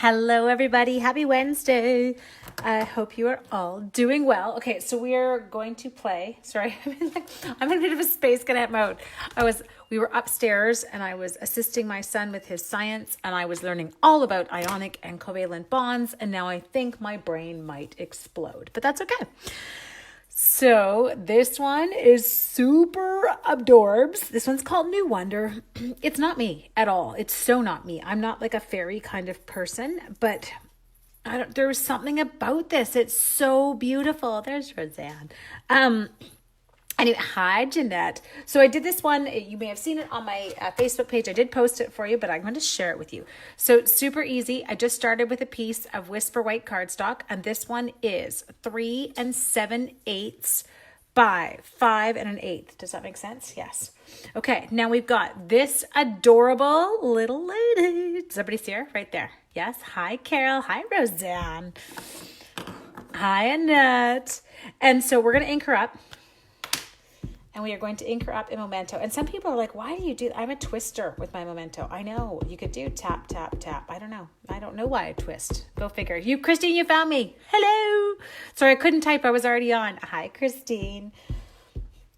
Hello, everybody. Happy Wednesday. I hope you are all doing well. Okay, so we are going to play. Sorry, I'm in a bit of a space cadet mode. We were upstairs and I was assisting my son with his science and I was learning all about ionic and covalent bonds. And now I think my brain might explode, but that's okay. So this one is super adorbs. This one's called New Wonder. It's not me at all. It's so not me. I'm not like a fairy kind of person, but there was something about this. It's so beautiful. There's Roseanne. Anyway, hi, Jeanette. So I did this one. You may have seen it on my Facebook page. I did post it for you, but I'm going to share it with you. So super easy. I just started with a piece of Whisper White cardstock, and this one is 3 7/8 by 5 1/8. Does that make sense? Yes. Okay, now we've got this adorable little lady. Does everybody see her? Right there. Yes. Hi, Carol. Hi, Roseanne. Hi, Annette. And so we're going to ink her up. And we are going to ink her up in Memento. And some people are like, why do you do that? I'm a twister with my Memento. I know. You could do tap, tap, tap. I don't know. I don't know why I twist. Go figure. You, Christine, you found me. Hello. Sorry, I couldn't type. I was already on. Hi, Christine.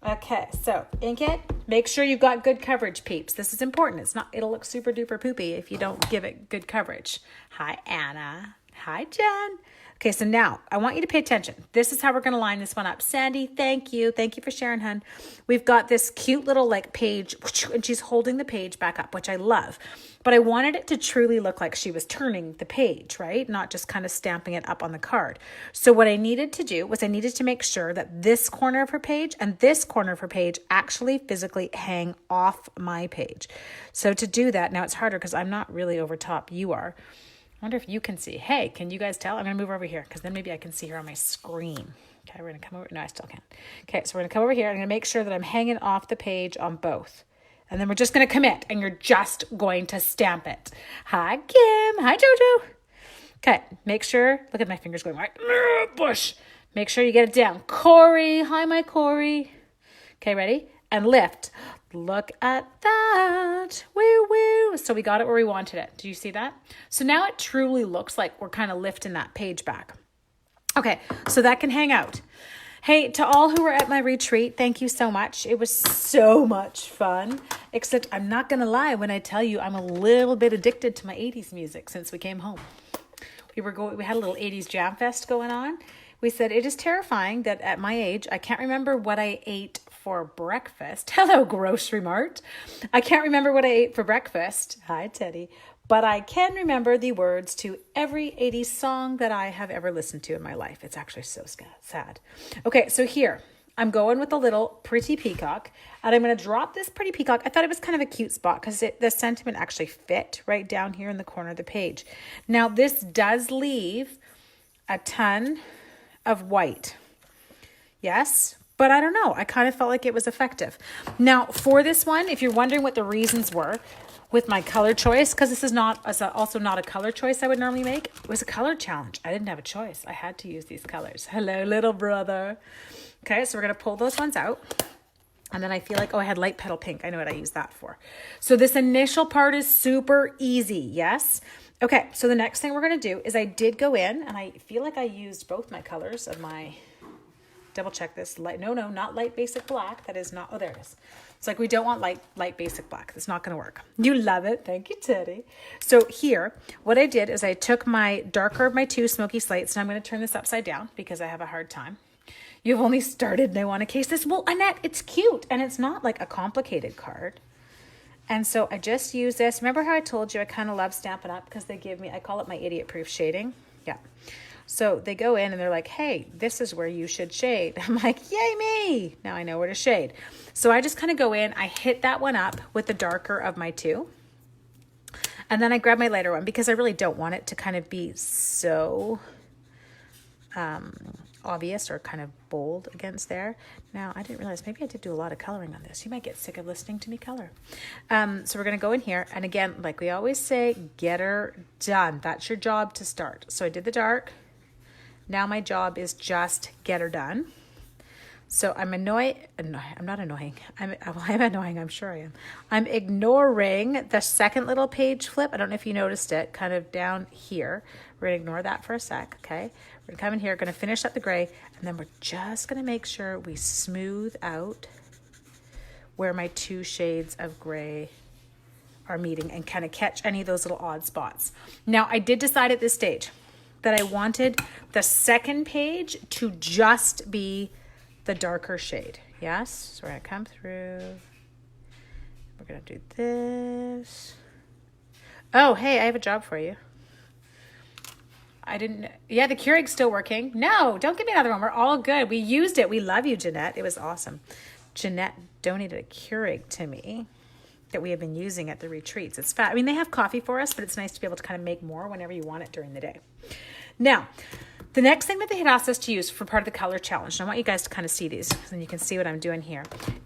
Okay, so ink it. Make sure you've got good coverage, peeps. This is important. It'll look super duper poopy if you don't give it good coverage. Hi, Anna. Hi, Jen. Okay, so now I want you to pay attention. This is how we're going to line this one up. Sandy, thank you. Thank you for sharing, hun. We've got this cute little page, and she's holding the page back up, which I love. But I wanted it to truly look like she was turning the page, right? Not just kind of stamping it up on the card. So what I needed to do was I needed to make sure that this corner of her page and this corner of her page actually physically hang off my page. So to do that, now it's harder because I'm not really over top. You are. I wonder if you can see. Hey, can you guys tell? I'm going to move over here because then maybe I can see her on my screen. Okay, we're going to come over. No, I still can't. Okay, so we're going to come over here. I'm going to make sure that I'm hanging off the page on both. And then we're just going to commit and you're just going to stamp it. Hi, Kim. Hi, Jojo. Okay, make sure. Look at my fingers going right. Bush. Make sure you get it down. Corey. Hi, my Corey. Okay, ready? And lift. Look at that. Woo, woo. So we got it where we wanted it. Do you see that? So now it truly looks like we're kind of lifting that page back. Okay, so that can hang out. Hey, to all who were at my retreat, thank you so much. It was so much fun. Except I'm not going to lie when I tell you I'm a little bit addicted to my 80s music since we came home. We had a little 80s jam fest going on. We said it is terrifying that at my age, I can't remember what I ate for breakfast. Hello, Grocery Mart. I can't remember what I ate for breakfast. Hi, Teddy. But I can remember the words to every 80s song that I have ever listened to in my life. It's actually so sad. Okay, so here, I'm going with a little pretty peacock, and I'm going to drop this pretty peacock. I thought it was kind of a cute spot because the sentiment actually fit right down here in the corner of the page. Now, this does leave a ton of white. Yes, but I don't know. I kind of felt like it was effective. Now, for this one, if you're wondering what the reasons were with my color choice, because this is also not a color choice I would normally make, it was a color challenge. I didn't have a choice. I had to use these colors. Hello, little brother. Okay, so we're going to pull those ones out. And then I feel like, I had light petal pink. I know what I used that for. So this initial part is super easy, yes? Okay, so the next thing we're going to do is I did go in, and I feel like I used both my colors of my, double check this, no, not light basic black. That is not, oh, there it is. It's like we don't want light basic black. It's not going to work. You love it. Thank you, Teddy. So here, what I did is I took my darker of my two smoky slates, and I'm going to turn this upside down because I have a hard time. You've only started and I want to case this. Well, Annette, it's cute, and it's not like a complicated card. And so I just use this. Remember how I told you I kind of love Stampin' Up because they give me, I call it my idiot proof shading. Yeah. So they go in and they're like, hey, this is where you should shade. I'm like, yay me. Now I know where to shade. So I just kind of go in, I hit that one up with the darker of my two. And then I grab my lighter one because I really don't want it to kind of be so obvious or kind of bold against there. Now, I didn't realize, maybe I did do a lot of coloring on this. You might get sick of listening to me color. So we're going to go in here. And again, like we always say, get her done. That's your job to start. So I did the dark. Now my job is just get her done. So I'm I'm not annoying. I'm annoying. I'm sure I am. I'm ignoring the second little page flip. I don't know if you noticed it, kind of down here. We're going to ignore that for a sec, okay? We're going to come in here, going to finish up the gray, and then we're just going to make sure we smooth out where my two shades of gray are meeting and kind of catch any of those little odd spots. Now, I did decide at this stage that I wanted the second page to just be the darker shade. Yes, so we're gonna come through. We're gonna do this. Oh, hey, I have a job for you. Yeah, the Keurig's still working. No, don't give me another one. We're all good. We used it. We love you, Jeanette. It was awesome. Jeanette donated a Keurig to me that we have been using at the retreats. It's fat. I mean, they have coffee for us, but it's nice to be able to kind of make more whenever you want it during the day. Now, the next thing that they had asked us to use for part of the color challenge, and I want you guys to kind of see these, and you can see what I'm doing here,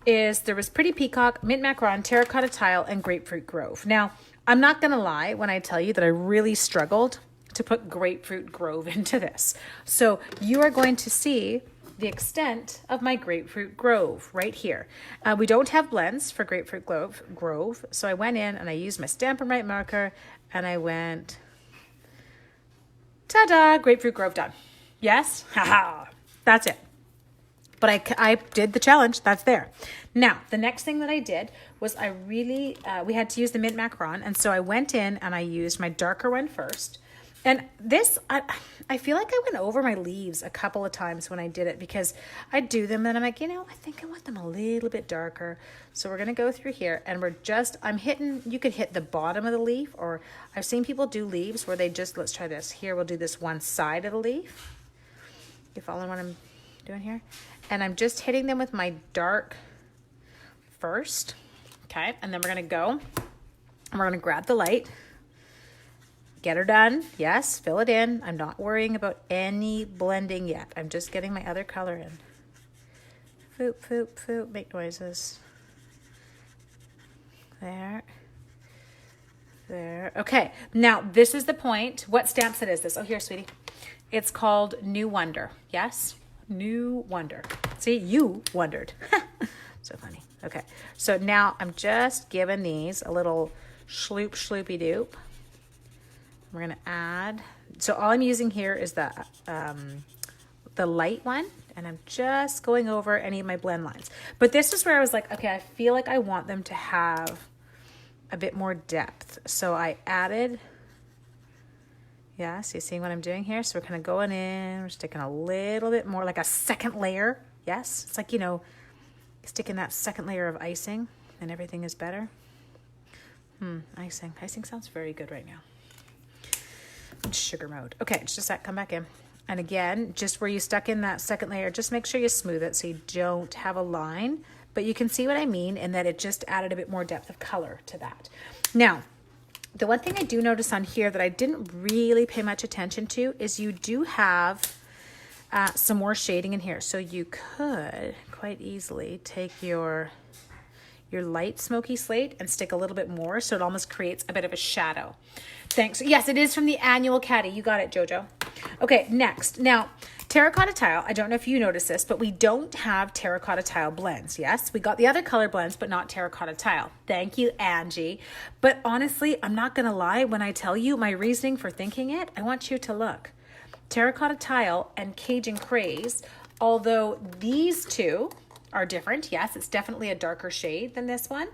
is there was Pretty Peacock, Mint Macaron, Terracotta Tile, and Grapefruit Grove. Now, I'm not going to lie when I tell you that I really struggled to put Grapefruit Grove into this. So you are going to see the extent of my Grapefruit Grove right here. We don't have blends for Grapefruit Grove, so I went in and I used my Stampin' Right marker, and I went... Ta-da, Grapefruit Grove done. Yes? Haha. That's it. But I did the challenge. That's there. Now, the next thing that I did was we had to use the Mint Macaron. And so I went in and I used my darker one first. And this, I feel like I went over my leaves a couple of times when I did it because I do them and I'm like, I think I want them a little bit darker. So we're going to go through here and you could hit the bottom of the leaf, or I've seen people do leaves where let's try this. Here, we'll do this one side of the leaf. You following what I'm doing here? And I'm just hitting them with my dark first. Okay. And then we're going to go and we're going to grab the light. Get her done. Yes, fill it in. I'm not worrying about any blending yet. I'm just getting my other color in. Foop, foop, foop. Make noises. There. There. Okay. Now, this is the point. What stamp set is this? Oh, here, sweetie. It's called New Wonder. Yes? New Wonder. See, you wondered. So funny. Okay. So now I'm just giving these a little shloopy doop. We're going to add, so all I'm using here is the light one, and I'm just going over any of my blend lines. But this is where I was like, okay, I feel like I want them to have a bit more depth. So I added, so you seeing what I'm doing here? So we're kind of going in, we're sticking a little bit more, like a second layer. Yes, it's like, sticking that second layer of icing and everything is better. Icing. Icing sounds very good right now. Sugar mode. Okay, it's just that. Come back in. And again, just where you stuck in that second layer, just make sure you smooth it so you don't have a line. But you can see what I mean in that it just added a bit more depth of color to that. Now, the one thing I do notice on here that I didn't really pay much attention to is you do have some more shading in here. So you could quite easily take your light smoky slate and stick a little bit more so it almost creates a bit of a shadow. Thanks. Yes, it is from the annual Caddy. You got it, Jojo. Okay, next. Now, terracotta tile. I don't know if you noticed this, but we don't have terracotta tile blends. Yes, we got the other color blends, but not terracotta tile. Thank you, Angie. But honestly, I'm not going to lie. When I tell you my reasoning for thinking it, I want you to look. Terracotta tile and Cajun Craze, although these two are different. Yes, it's definitely a darker shade than this one.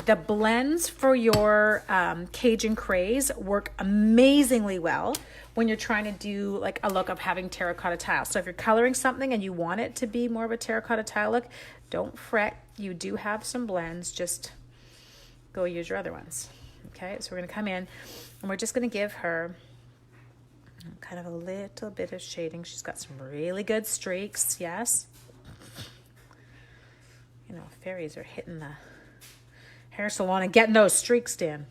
The blends for your Cajun Craze work amazingly well when you're trying to do like a look of having terracotta tile. So if you're coloring something and you want it to be more of a terracotta tile look, don't fret. You do have some blends. Just go use your other ones. Okay, so we're going to come in and we're just going to give her kind of a little bit of shading. She's got some really good streaks. Yes. Fairies are hitting the hair salon and getting those streaks in.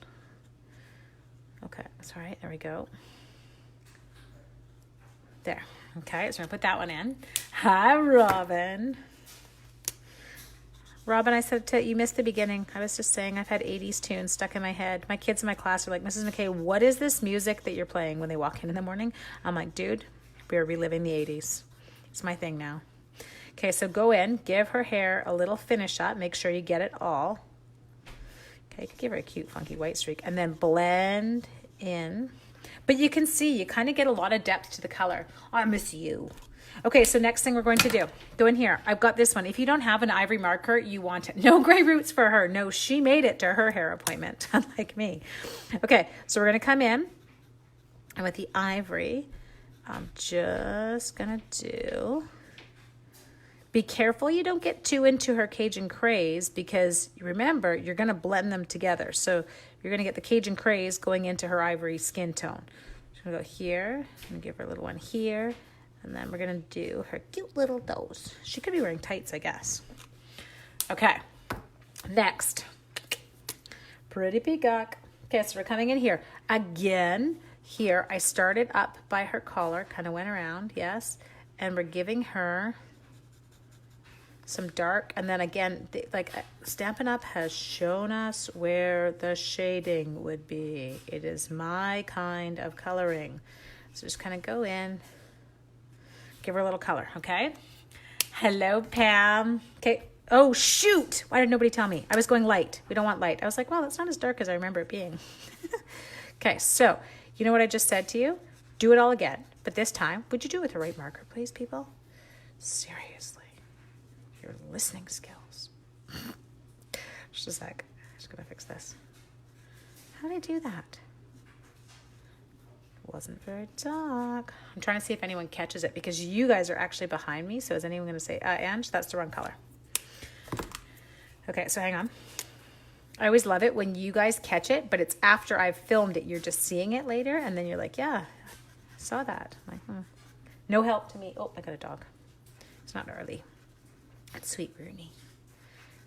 Okay, that's all right. There we go. There. Okay, so I'm going to put that one in. Hi, Robin. Robin, I said you missed the beginning. I was just saying I've had 80s tunes stuck in my head. My kids in my class are like, Mrs. McKay, what is this music that you're playing when they walk in the morning? I'm like, dude, we are reliving the 80s. It's my thing now. Okay, so go in, give her hair a little finish up. Make sure you get it all. Okay, you could give her a cute, funky white streak. And then blend in. But you can see, you kind of get a lot of depth to the color. Oh, I miss you. Okay, so next thing we're going to do, go in here. I've got this one. If you don't have an ivory marker, you want it. No gray roots for her. No, she made it to her hair appointment, unlike me. Okay, so we're going to come in, and with the ivory, I'm just going to do... Be careful you don't get too into her Cajun craze, because remember, you're going to blend them together. So you're going to get the Cajun craze going into her ivory skin tone. So I'm going to go here and give her a little one here. And then we're going to do her cute little nose. She could be wearing tights, I guess. Okay, next. Pretty peacock. Okay, so we're coming in here. Again, here, I started up by her collar, kind of went around, yes. And we're giving her some dark, and then again, like Stampin' Up! Has shown us where the shading would be. It is my kind of coloring. So just kind of go in, give her a little color, okay? Hello, Pam. Okay. Oh, shoot. Why did nobody tell me? I was going light. We don't want light. I was like, well, that's not as dark as I remember it being. Okay, so you know what I just said to you? Do it all again. But this time, would you do it with the right marker, please, people? Seriously. Your listening skills. Just a sec. I'm just going to fix this. How did I do that? Wasn't very dark. I'm trying to see if anyone catches it, because you guys are actually behind me. So is anyone going to say, Ange, that's the wrong color? Okay, so hang on. I always love it when you guys catch it, but it's after I've filmed it. You're just seeing it later, and then you're like, yeah, I saw that. I'm like, no help to me. Oh, I got a dog. It's not early. It's sweet Rooney.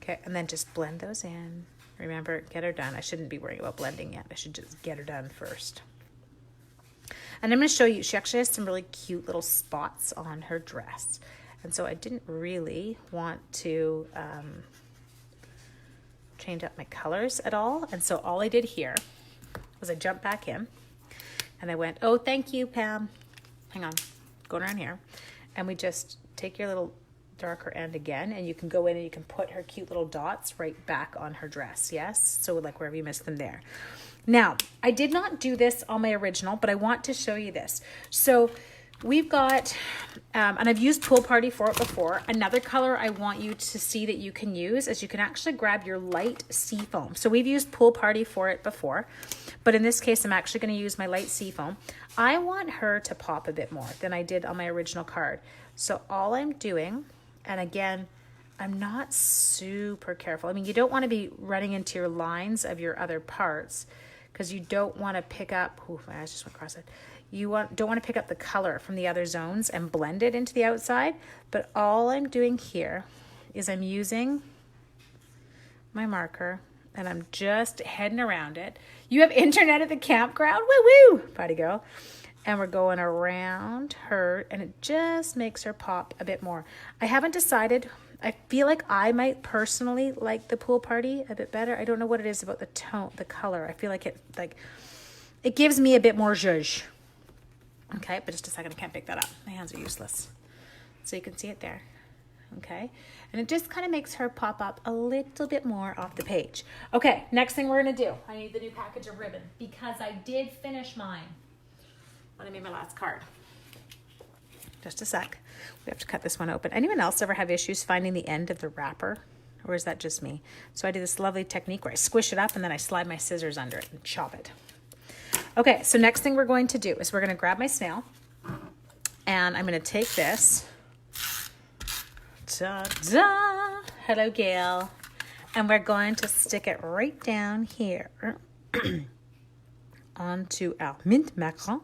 Okay, and then just blend those in. Remember, get her done. I shouldn't be worrying about blending yet. I should just get her done first. And I'm going to show you, she actually has some really cute little spots on her dress. And so I didn't really want to change up my colors at all. And so all I did here was I jumped back in and I went, oh, thank you, Pam. Hang on, going around here. And we just take your little darker end again, and you can go in and you can put her cute little dots right back on her dress, yes? So like wherever you missed them there. Now, I did not do this on my original, but I want to show you this. So we've got, and I've used Pool Party for it before. Another color I want you to see that you can use is you can actually grab your light seafoam. So we've used Pool Party for it before, but in this case, I'm actually going to use my light seafoam. I want her to pop a bit more than I did on my original card. So all I'm doing, and again, I'm not super careful. I mean, you don't want to be running into your lines of your other parts, because you don't want to pick up, ooh, my eyes just went across it. You don't want to pick up the color from the other zones and blend it into the outside. But all I'm doing here is I'm using my marker and I'm just heading around it. You have internet at the campground? Woo woo! Party girl. And we're going around her, and it just makes her pop a bit more. I haven't decided. I feel like I might personally like the Pool Party a bit better. I don't know what it is about the tone, the color. I feel like it gives me a bit more zhuzh. Okay, but just a second, I can't pick that up. My hands are useless. So you can see it there. Okay, and it just kind of makes her pop up a little bit more off the page. Okay, next thing we're gonna do, I need the new package of ribbon, because I did finish mine when I made my last card. Just a sec. We have to cut this one open. Anyone else ever have issues finding the end of the wrapper? Or is that just me? So I do this lovely technique where I squish it up and then I slide my scissors under it and chop it. Okay, so next thing we're going to do is we're going to grab my snail, and I'm going to take this. Ta-da! Hello, Gail. And we're going to stick it right down here onto our mint macaron.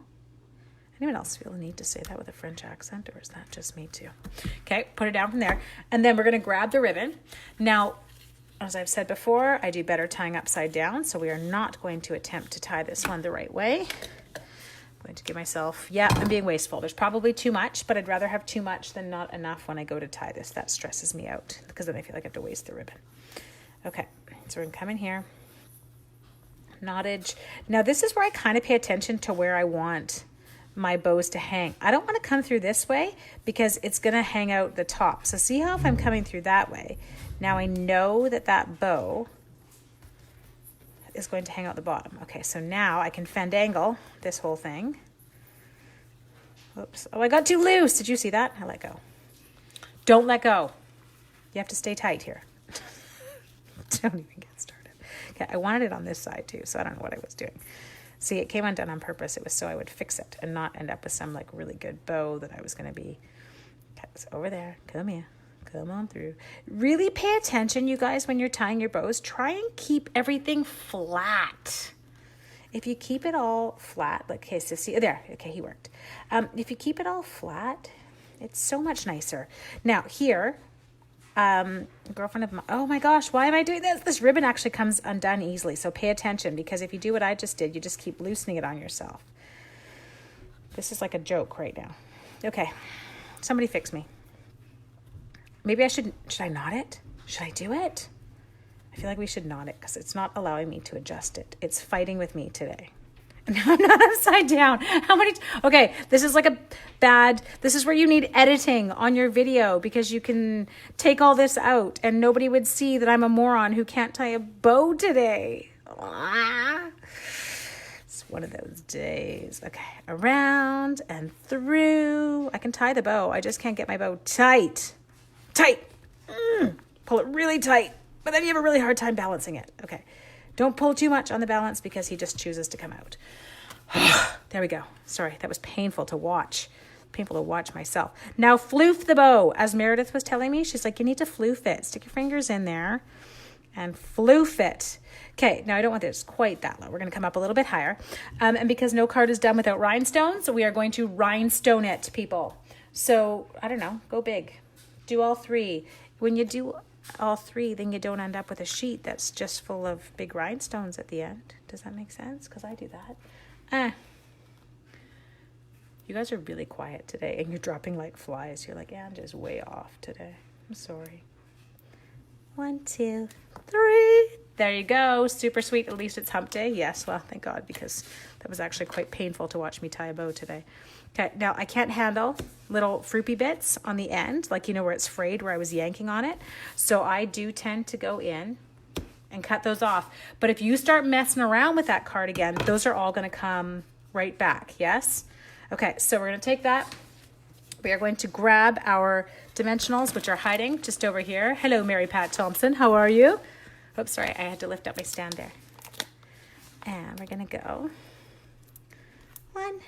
Anyone else feel the need to say that with a French accent, or is that just me too? Okay, put it down from there. And then we're going to grab the ribbon. Now, as I've said before, I do better tying upside down, so we are not going to attempt to tie this one the right way. I'm going to give myself, yeah, I'm being wasteful. There's probably too much, but I'd rather have too much than not enough when I go to tie this. That stresses me out, because then I feel like I have to waste the ribbon. Okay, so we're going to come in here. Knottage. Now, this is where I kind of pay attention to where I want my bows to hang. I don't want to come through this way because it's going to hang out the top. So see how if I'm coming through that way, now I know that that bow is going to hang out the bottom. Okay, so now I can fandangle this whole thing. Oops. Oh, I got too loose. Did you see that? I let go. Don't let go. You have to stay tight here. Don't even get started. Okay, I wanted it on this side too, so I don't know what I was doing. See, it came undone on purpose. It was so I would fix it and not end up with some like really good bow that I was going to be. Okay, it's over there. Come here. Come on through. Really pay attention, you guys, when you're tying your bows. Try and keep everything flat. If you keep it all flat, like, okay, so see, there, okay, he worked. If you keep it all flat, it's so much nicer. Now, here, girlfriend of mine, oh my gosh, why am I doing this? This ribbon actually comes undone easily, so pay attention, because if you do what I just did, you just keep loosening it on yourself. This is like a joke right now. Okay, somebody fix me. Maybe I should I knot it? Should I do it? I feel like we should knot it because it's not allowing me to adjust it. It's fighting with me today. Now I'm not upside down. Okay, this is like this is where you need editing on your video because you can take all this out and nobody would see that I'm a moron who can't tie a bow today. It's one of those days. Okay, around and through. I can tie the bow. I just can't get my bow tight. Pull it really tight. But then you have a really hard time balancing it. Okay. Don't pull too much on the balance because he just chooses to come out. There we go. Sorry, that was painful to watch. Painful to watch myself. Now floof the bow. As Meredith was telling me, she's like, you need to floof it. Stick your fingers in there and floof it. Okay, now I don't want this quite that low. We're going to come up a little bit higher. And because no card is done without rhinestones, we are going to rhinestone it, people. So, I don't know, go big. Do all three. When you do all three, then you don't end up with a sheet that's just full of big rhinestones at the end. Does that make sense? Because I do that. You guys are really quiet today and you're dropping like flies. You're like, Angela's way off today. I'm sorry. 1, 2, 3. There you go. Super sweet. At least it's hump day. Yes. Well, thank God, because that was actually quite painful to watch me tie a bow today. Okay. Now I can't handle little froopy bits on the end, like, you know, where it's frayed, where I was yanking on it. So I do tend to go in and cut those off. But if you start messing around with that card again, those are all going to come right back. Yes. Okay. So we're going to take that. We are going to grab our dimensionals, which are hiding just over here. Hello, Mary Pat Thompson. How are you? Oops, sorry. I had to lift up my stand there. And we're going to go 1,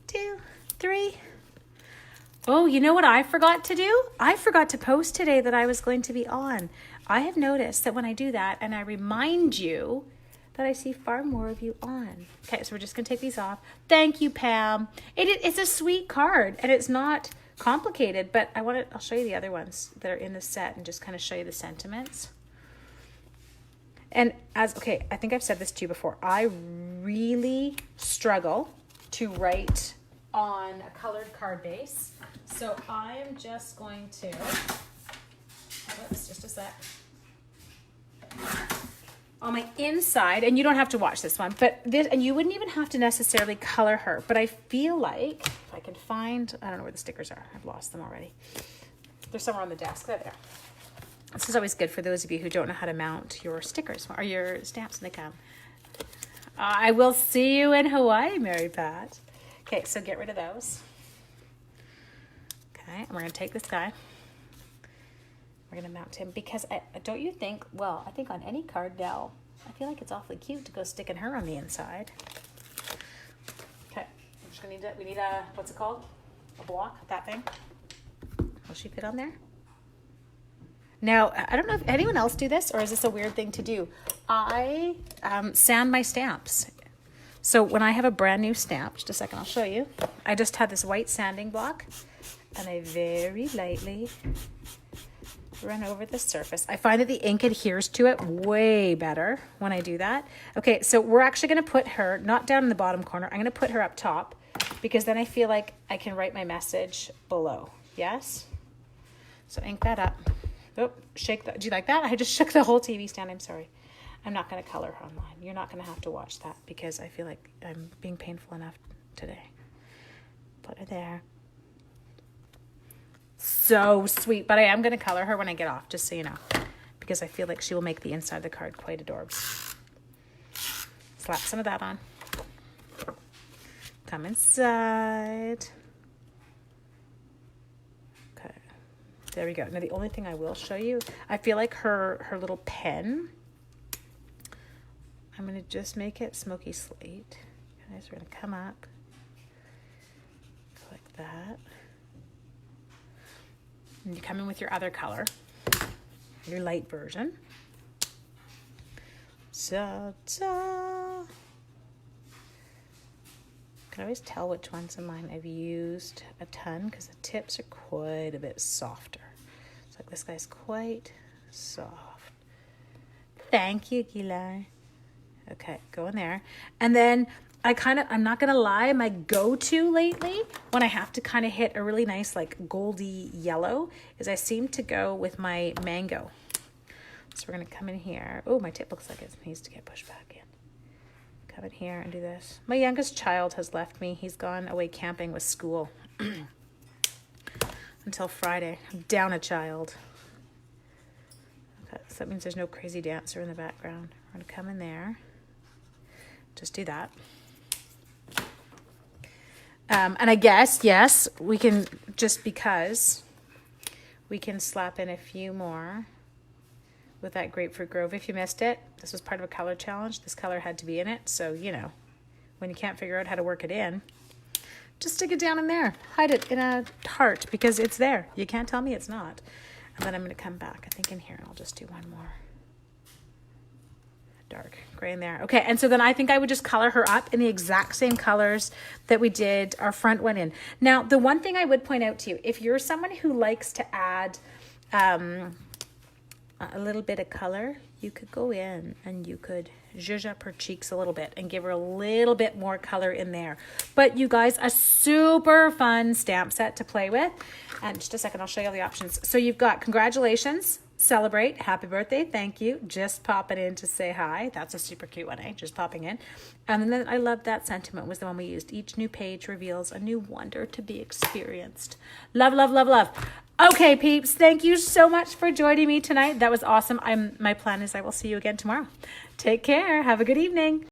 2, 3. Oh, you know what I forgot to do? I forgot to post today that I was going to be on. I have noticed that when I do that and I remind you that I see far more of you on. Okay, so we're just going to take these off. Thank you, Pam. It's a sweet card and it's not complicated, but I'll show you the other ones that are in the set and just kind of show you the sentiments. And I think I've said this to you before. I really struggle to write on a colored card base. So I am just going to, just a sec. On my inside, and you don't have to watch this one, but this, and you wouldn't even have to necessarily color her, but I feel like if I can find, I don't know where the stickers are. I've lost them already. They're somewhere on the desk. They're there. This is always good for those of you who don't know how to mount your stickers or your stamps when they come. I will see you in Hawaii, Mary Pat. Okay, so get rid of those. Okay, and we're going to take this guy. We're going to mount him because don't you think, well, I think on any card now, I feel like it's awfully cute to go sticking her on the inside. Okay, I'm just going to we need a, what's it called? A block, that thing. Will she fit on there? Now, I don't know if anyone else do this or is this a weird thing to do. I sand my stamps. So when I have a brand new stamp, just a second, I'll show you. I just have this white sanding block and I very lightly run over the surface. I find that the ink adheres to it way better when I do that. Okay, so we're actually going to put her, not down in the bottom corner, I'm going to put her up top because then I feel like I can write my message below. Yes? So ink that up. Oh, shake that. Do you like that? I just shook the whole TV stand. I'm sorry. I'm not going to color her online. You're not going to have to watch that because I feel like I'm being painful enough today. Put her there. So sweet. But I am going to color her when I get off, just so you know, because I feel like she will make the inside of the card quite adorable. Slap some of that on. Come inside. Okay. There we go. Now the only thing I will show you, I feel like her little pen, I'm going to just make it smoky slate. Guys, we're going to come up. Like that. And you come in with your other color, your light version. Ta-da. I can always tell which ones of mine I've used a ton because the tips are quite a bit softer. It's like this guy's quite soft. Thank you, Gila. Okay, go in there. And then I'm not going to lie, my go-to lately when I have to kind of hit a really nice like goldy yellow is I seem to go with my mango. So we're going to come in here. Oh, my tip looks like it needs to get pushed back in. Come in here and do this. My youngest child has left me. He's gone away camping with school until Friday. I'm down a child. Okay, so that means there's no crazy dancer in the background. We're going to come in there. Just do that. And I guess, yes, we can, just because, we can slap in a few more with that Grapefruit Grove. If you missed it, this was part of a color challenge. This color had to be in it. So, you know, when you can't figure out how to work it in, just stick it down in there. Hide it in a heart because it's there. You can't tell me it's not. And then I'm going to come back, I think, in here, and I'll just do one more. Dark gray in there. Okay, and so then I think I would just color her up in the exact same colors that we did our front one in. Now, the one thing I would point out to you, if you're someone who likes to add a little bit of color, you could go in and you could zhuzh up her cheeks a little bit and give her a little bit more color in there. But you guys, a super fun stamp set to play with. And just a second, I'll show you all the options. So you've got congratulations, celebrate, happy birthday, thank you, just popping in to say hi. That's a super cute one, eh? Just popping in. And then I love that sentiment was the one we used. Each new page reveals a new wonder to be experienced. Love, love, love, love. Okay, peeps, thank you so much for joining me tonight. That was awesome. My plan is I will see you again tomorrow. Take care. Have a good evening.